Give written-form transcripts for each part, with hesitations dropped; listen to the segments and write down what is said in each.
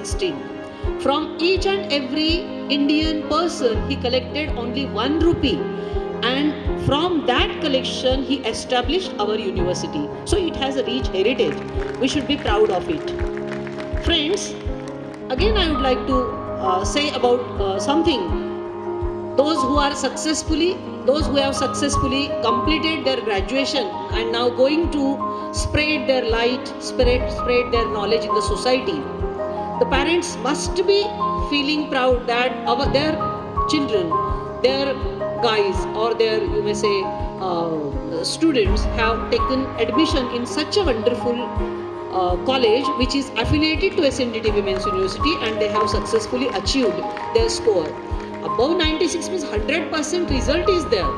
2016. From each and every Indian person, he collected only 1 rupee, and from that collection, he established our university. So it has a rich heritage. We should be proud of it. Friends, again I would like to say about something. Those who have successfully completed their graduation and now going to spread their light, spread their knowledge in the society. The parents must be feeling proud that their children, their guys or their, you may say, students have taken admission in such a wonderful college which is affiliated to SNDT Women's University, and they have successfully achieved their score. Above 96 means 100% result is there.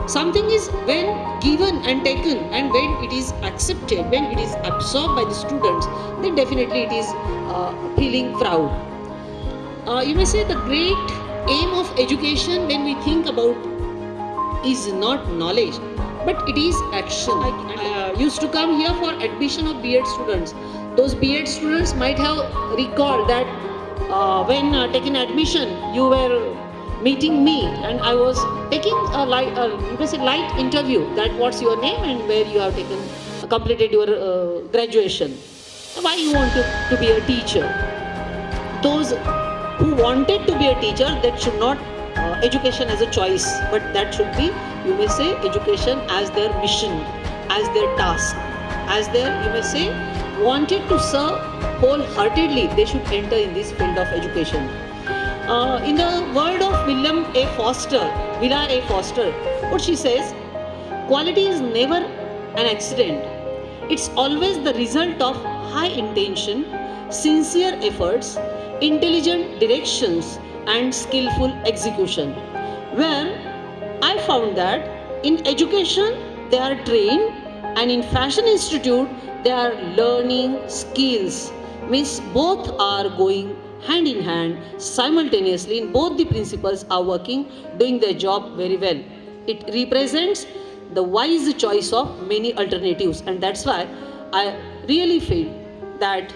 Something is when given and taken, and when it is accepted, when it is absorbed by the students, then definitely it is feeling proud. You may say the great aim of education, when we think about, is not knowledge, but it is action. I used to come here for admission of B.Ed students. Those B.Ed students might have recalled that when taking admission, you were meeting me, and I was taking a light interview, that what's your name and where you have completed your graduation. Why you want to be a teacher? Those who wanted to be a teacher, that should not education as a choice, but that should be, you may say, education as their mission, as their task, as their, you may say, wanted to serve wholeheartedly. They should enter in this field of education. In the word of Villa A. Foster, what she says, quality is never an accident. It's always the result of high intention, sincere efforts, intelligent directions, and skillful execution. Where I found that in education they are trained, and in Fashion Institute they are learning skills. Means both are going hand in hand simultaneously. In both the principals are working, doing their job very well. It represents the wise choice of many alternatives, and that's why I really feel that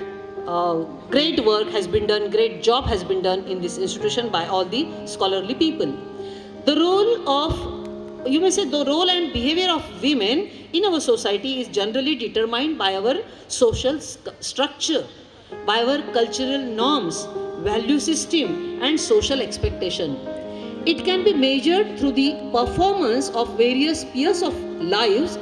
great work has been done, great job has been done in this institution by all the scholarly people. The role of, you may say, the role and behavior of women in our society is generally determined by our social structure, by our cultural norms, value system, and social expectation. It can be measured through the performance of various spheres of lives,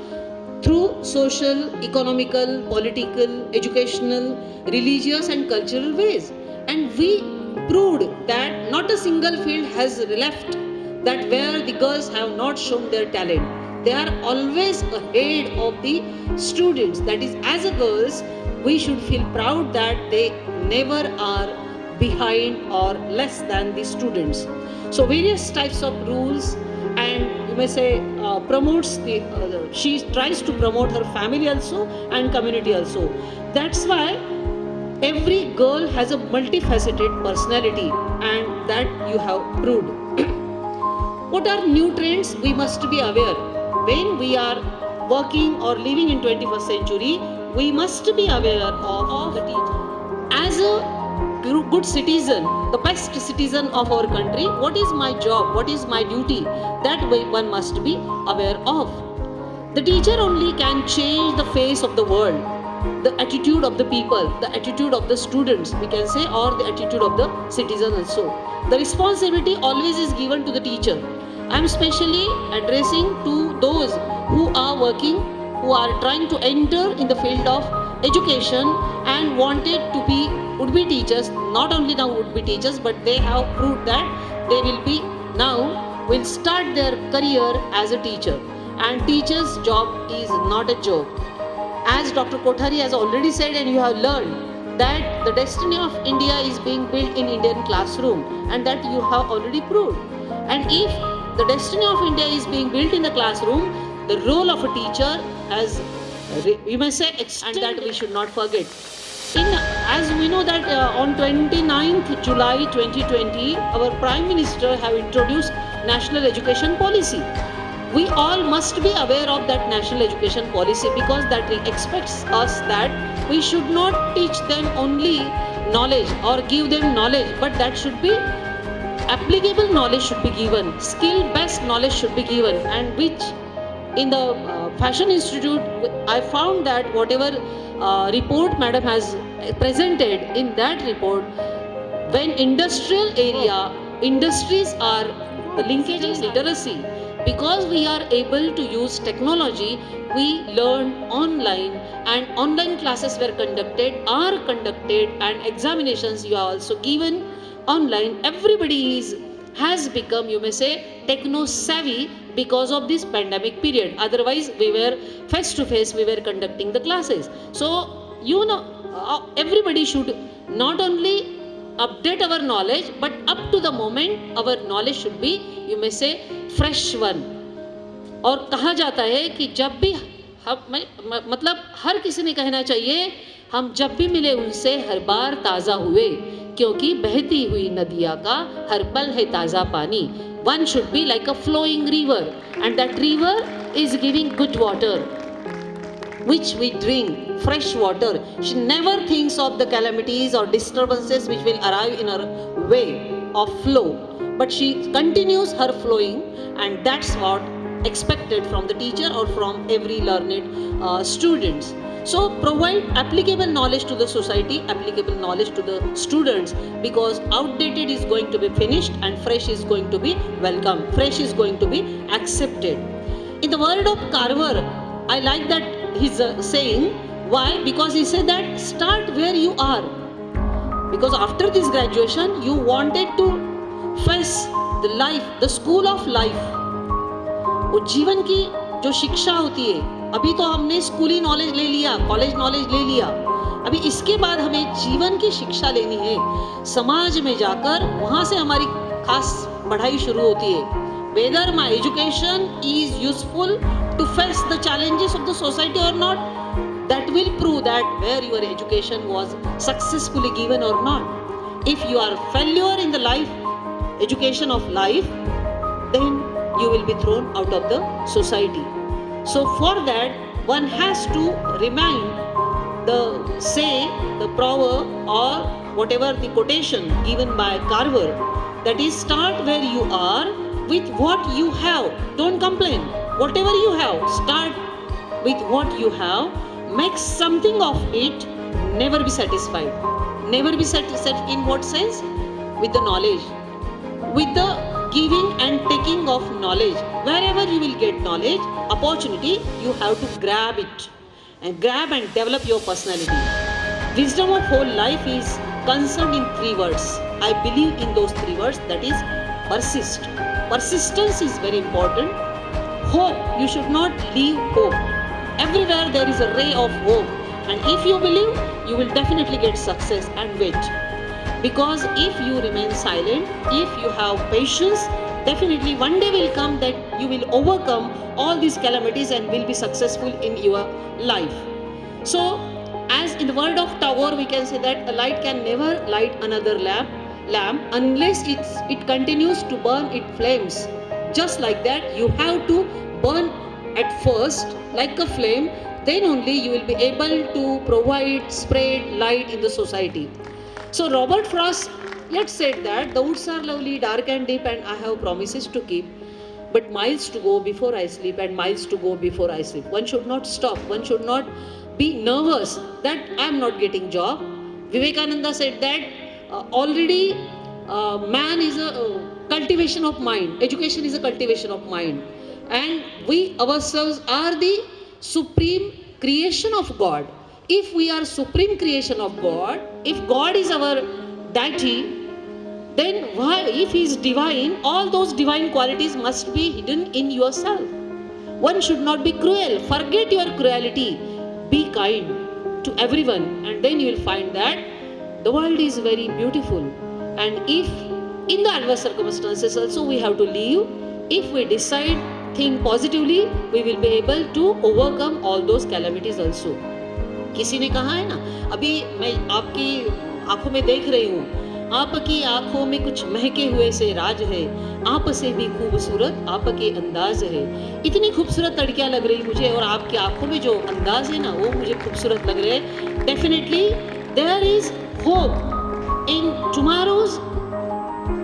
through social, economical, political, educational, religious, and cultural ways. And we proved that not a single field has left that where the girls have not shown their talent. They are always ahead of the students. That is, as a girls, we should feel proud that they never are behind or less than the students. So various types of rules, and you may say promotes the she tries to promote her family also and community also. That's why every girl has a multifaceted personality, and that you have proved. What are new trends? We must be aware. When we are working or living in 21st century, we must be aware of the teacher. As a good citizen, the best citizen of our country, what is my job, what is my duty, that one must be aware of. The teacher only can change the face of the world, the attitude of the people, the attitude of the students, we can say, or the attitude of the citizen also. The responsibility always is given to the teacher. I am specially addressing to those who are working, who are trying to enter in the field of education and wanted to be would-be teachers. Not only now would-be teachers, but they have proved that they will start their career as a teacher. And teacher's job is not a joke. As Dr. Kothari has already said, and you have learned, that the destiny of India is being built in Indian classroom, and that you have already proved. And if the destiny of India is being built in the classroom, the role of a teacher has, we may say, extended, and that we should not forget. As we know that on 29th July 2020, our Prime Minister have introduced National Education Policy. We all must be aware of that National Education Policy, because that expects us that we should not teach them only knowledge or give them knowledge, but that should be applicable knowledge should be given, skill based knowledge should be given, and which in the Fashion Institute I found that whatever report madam has presented, in that report, when industrial area, industries are linking literacy, because we are able to use technology, we learn online, and online classes were conducted, are conducted, and examinations you are also given online. Everybody has become, you may say, techno savvy because of this pandemic period. Otherwise we were face to face, we were conducting the classes. So everybody should not only update our knowledge, but up to the moment our knowledge should be, you may say, fresh one. और कहा जाता है कि जब भी मतलब हर किसी ने कहना चाहिए, हम जब भी मिले उनसे हर बार ताज़ा हुए, क्योंकि बहती हुई नदियाँ का हर पल है ताज़ा पानी. One should be like a flowing river, and that river is giving good water, which we drink, fresh water. She never thinks of the calamities or disturbances which will arrive in her way of flow, but she continues her flowing, and that's what expected from the teacher or from every learned students. So provide applicable knowledge to the society, applicable knowledge to the students, because outdated is going to be finished and fresh is going to be welcome, fresh is going to be accepted. In the word of Carver, I like that he's saying. Why? Because he said that start where you are, because after this graduation you wanted to face the life, the school of life. वो जीवन की जो शिक्षा होती है, अभी तो हमने स्कूली नॉलेज ले लिया, कॉलेज नॉलेज ले लिया, अभी इसके बाद हमें जीवन की शिक्षा लेनी है. समाज में जाकर वहाँ से हमारी खास पढ़ाई शुरू होती है. Whether my education is useful to face the challenges of the society or not, that will prove that where your education was successfully given or not. If you are failure in the life, education of life, then you will be thrown out of the society. So for that, one has to remind the proverb or whatever the quotation given by Carver, that is, start where you are with what you have. Don't complain. Whatever you have, start with what you have. Make something of it. Never be satisfied. Never be satisfied in what sense? With the knowledge, with the giving and taking of knowledge. Wherever you will get knowledge, opportunity, you have to grab it and develop your personality. Wisdom of whole life is concerned in 3 words. I believe in those 3 words, that is persist. Persistence is very important. Hope, you should not leave hope. Everywhere there is a ray of hope, and if you believe, you will definitely get success. And wait, because if you remain silent, if you have patience, definitely one day will come that you will overcome all these calamities and will be successful in your life. So as in the word of Tagore, we can say that a light can never light another lamp unless it continues to burn its flames. Just like that, you have to burn at first like a flame, then only you will be able to spread light in the society. So Robert Frost yet said that the woods are lovely, dark and deep, and I have promises to keep, but miles to go before I sleep, and miles to go before I sleep. One should not stop. One should not be nervous that I am not getting job. Vivekananda said that already man is a cultivation of mind. Education is a cultivation of mind, and we ourselves are the supreme creation of God. If we are supreme creation of God, if God is our deity, then why, if He is divine, all those divine qualities must be hidden in yourself. One should not be cruel. Forget your cruelty. Be kind to everyone, and then you will find that the world is very beautiful. And if in the adverse circumstances also we have to live, if we decide, think positively, we will be able to overcome all those calamities also. किसी ने कहा है ना, अभी मैं आपकी आंखों में देख रही हूँ, आपकी आंखों में कुछ महके हुए से राज है, आप से भी खूबसूरत आपके अंदाज है. इतनी खूबसूरत लड़कियाँ लग रही मुझे, और आपकी आंखों में जो अंदाज है ना, वो मुझे खूबसूरत लग रहे हैं. Definitely there is hope. in tomorrow's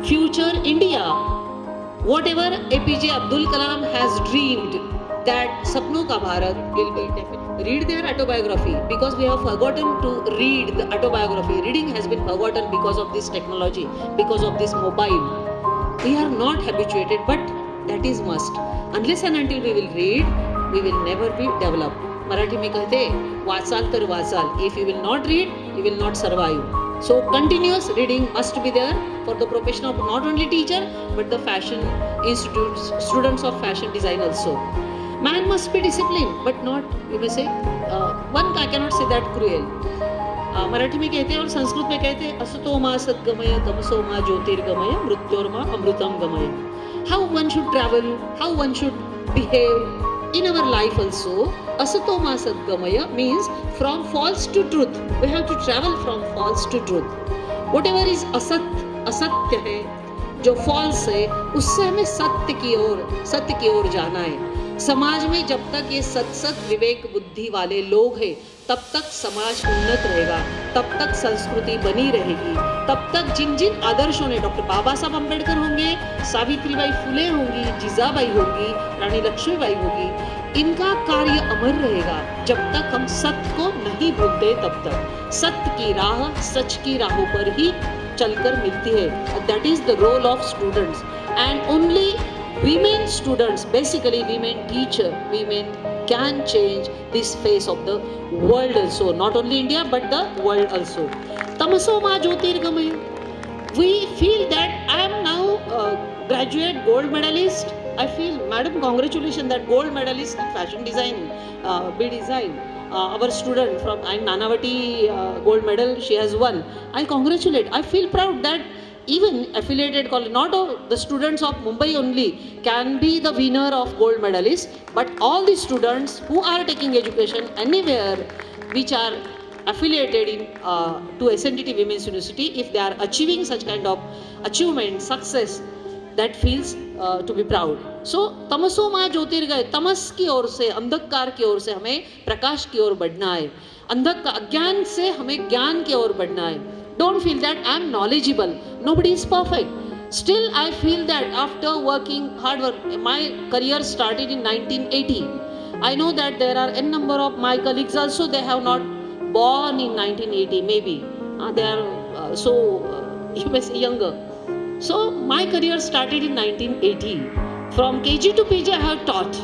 future India, whatever APJ Abdul Kalam has dreamed, that Sapno Ka Bharat will be definitely. Read their autobiography, because we have forgotten to read the autobiography. Reading has been forgotten because of this technology, because of this mobile. We are not habituated, but that is must. Unless and until we will read, we will never be developed. Marathi में कहते वाचाल तर वाचाल. If you will not read, you will not survive. So continuous reading must be there for the profession of not only teacher but the fashion institutes, students of fashion design also. Man must be disciplined, but not, you may say, one I cannot say that cruel. Marathi में कहते हैं और संस्कृत में कहते हैं असतो मा सद्गमय तमसो मा ज्योतिर्गमय मृत्योर्मा अमृतम गमय. How one should travel, how one should behave in our life also. Asato ma sadgamaya means from false to truth. We have to travel from false to truth. Whatever is असत्य है, जो false है, उससे हमें सत्य की ओर जाना है. समाज में जब तक ये सत विवेक बुद्धि वाले लोग हैं, तब तक समाज उन्नत रहेगा, तब तक संस्कृति बनी रहेगी, तब तक जिन जिन आदर्शों ने, डॉक्टर बाबा साहब अम्बेडकर होंगे, सावित्रीबाई फुले होंगी, जीजाबाई होगी, रानी लक्ष्मीबाई होगी, इनका कार्य अमर रहेगा. जब तक हम सत्य को नहीं भूलते, तब तक सत्य की राह सच की राहों पर ही चलकर मिलती है. That is the role of students, and only women students, basically women teacher, women can change this face of the world also, not only India but the world also. Tamaso ma jyotirgamaya. We feel that I am now graduate gold medalist. I feel, madam, congratulations, that gold medalist in fashion design, B design. Our student from Nanavati gold medal, she has won. I congratulate. I feel proud that even affiliated college, not all the students of Mumbai only can be the winner of gold medalist, but all the students who are taking education anywhere which are affiliated in to SNDT Women's University, if they are achieving such kind of achievement, success, that feels to be proud. So तमसो मा ज्योतिर्गमय, तमस की ओर से, अंधकार की ओर से हमें प्रकाश की ओर बढ़ना है, अज्ञान से हमें ज्ञान की ओर बढ़ना है. Don't feel that I am knowledgeable. Nobody is perfect. Still, I feel that after working hard work, my career started in 1980. I know that there are n number of my colleagues also, they have not born in 1980 maybe. They are you may say younger. So my career started in 1980. From KG to PG I have taught.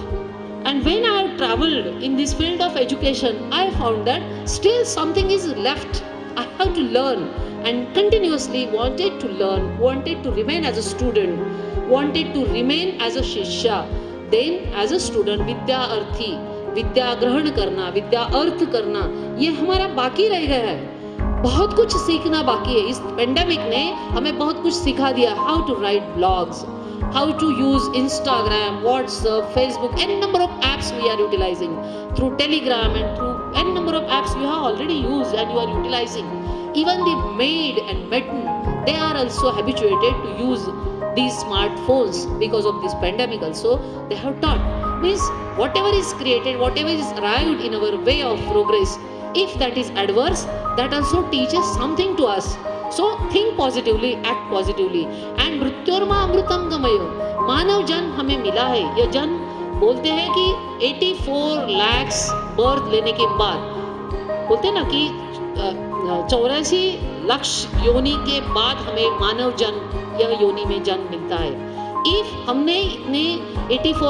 And when I have traveled in this field of education, I found that still something is left. I have to learn, and continuously wanted to learn, wanted to remain as a student, wanted to remain as a shishya. Then as a student, विद्या अर्थी, विद्या ग्रहण करना, विद्या अर्थ करना, ये हमारा बाकी रह गया है. बहुत कुछ सीखना बाकी है. इस पेंडेमिक ने हमें बहुत कुछ सिखा दिया. How to write blogs, how to use Instagram, WhatsApp, Facebook, n number of apps we are utilizing, through Telegram and through n number of apps you have already used and you are utilizing. Even the maid and maiden, they are also habituated to use these smartphones because of this pandemic also. They have taught. Means whatever is created, whatever is arrived in our way of progress, if that is adverse, that also teaches something to us. So think positively, act positively. And मृत्योर्मा अमृतम गमय, मानव जन्म हमें मिला है. यह जन्म बोलते हैं कि 84 lakhs बर्थ लेने के बाद, बोलते हैं ना कि 84 लाख योनि के बाद हमें मानव जन्म, यह योनि में जन्म मिलता है. इफ हमने इतने 84